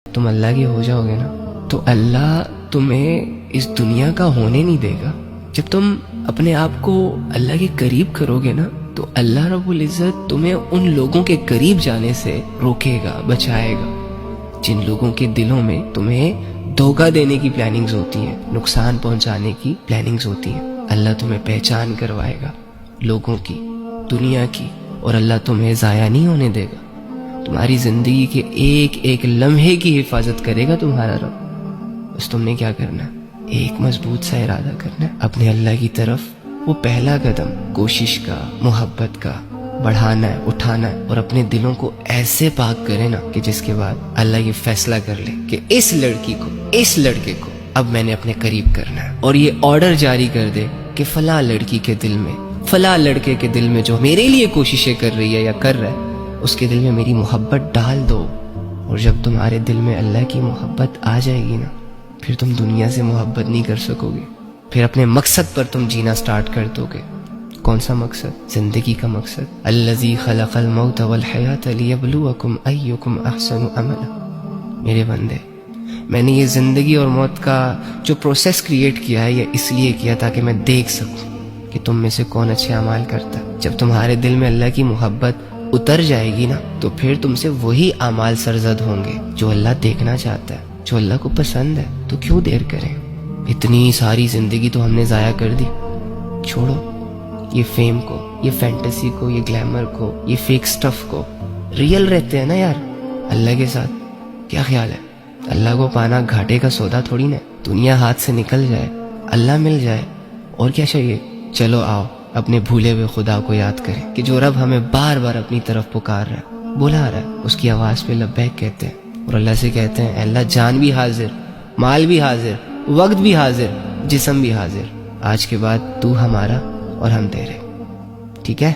تم اللہ کے ہو جاؤ گے نا تو اللہ تمہیں اس دنیا کا ہونے نہیں دے گا. جب تم اپنے آپ کو اللہ کے قریب کرو گے نا تو اللہ رب العزت تمہیں ان لوگوں کے قریب جانے سے روکے گا، بچائے گا جن لوگوں کے دلوں میں تمہیں دھوکہ دینے کی پلاننگز ہوتی ہیں، نقصان پہنچانے کی پلاننگز ہوتی ہیں. اللہ تمہیں پہچان کروائے گا لوگوں کی، دنیا کی، اور اللہ تمہیں ضائع نہیں ہونے دے گا. تمہاری زندگی کے ایک ایک لمحے کی حفاظت کرے گا تمہارا رب. بس تم نے کیا کرنا ہے؟ ایک مضبوط سا ارادہ کرنا ہے اپنے اللہ کی طرف. وہ پہلا قدم کوشش کا، محبت کا بڑھانا ہے، اٹھانا ہے، اور اپنے دلوں کو ایسے پاک کرے نا کہ جس کے بعد اللہ یہ فیصلہ کر لے کہ اس لڑکی کو، اس لڑکے کو اب میں نے اپنے قریب کرنا ہے، اور یہ آرڈر جاری کر دے کہ فلاں لڑکی کے دل میں، فلاں لڑکے کے دل میں جو میرے لیے کوششیں کر رہی ہے یا کر رہا ہے، اس کے دل میں میری محبت ڈال دو. اور جب تمہارے دل میں اللہ کی محبت آ جائے گی نا پھر تم دنیا سے محبت نہیں کر سکو گے. پھر اپنے مقصد پر تم جینا سٹارٹ کر دو گے. کون سا مقصد؟ زندگی کا مقصد. الذی خلق الموت والحیات لیبلوکم ایکم احسن عملا. میرے بندے، میں نے یہ زندگی اور موت کا جو پروسیس کریٹ کیا ہے یہ اس لیے کیا تاکہ میں دیکھ سکوں کہ تم میں سے کون اچھے اعمال کرتا ہے. جب تمہارے دل میں اللہ کی محبت اتر جائے گی نا تو پھر تم سے وہی اعمال سرزد ہوں گے جو اللہ دیکھنا چاہتا ہے، جو اللہ کو پسند ہے. تو کیوں دیر کریں؟ اتنی ساری زندگی تو ہم نے ضائع کر دی. چھوڑو یہ فیم کو، یہ فینٹیسی کو، یہ گلیمر کو، یہ فیک سٹف کو. ریئل رہتے ہیں نا یار اللہ کے ساتھ. کیا خیال ہے؟ اللہ کو پانا گھاٹے کا سودا تھوڑی نا. دنیا ہاتھ سے نکل جائے، اللہ مل جائے، اور کیا چاہیے؟ چلو آؤ اپنے بھولے ہوئے خدا کو یاد کریں کہ جو رب ہمیں بار بار اپنی طرف پکار رہا ہے، بلا رہا ہے. اس کی آواز پہ لبیک کہتے ہیں اور اللہ سے کہتے ہیں اے اللہ جان بھی حاضر، مال بھی حاضر، وقت بھی حاضر، جسم بھی حاضر. آج کے بعد تو ہمارا اور ہم تیرے. ٹھیک ہے؟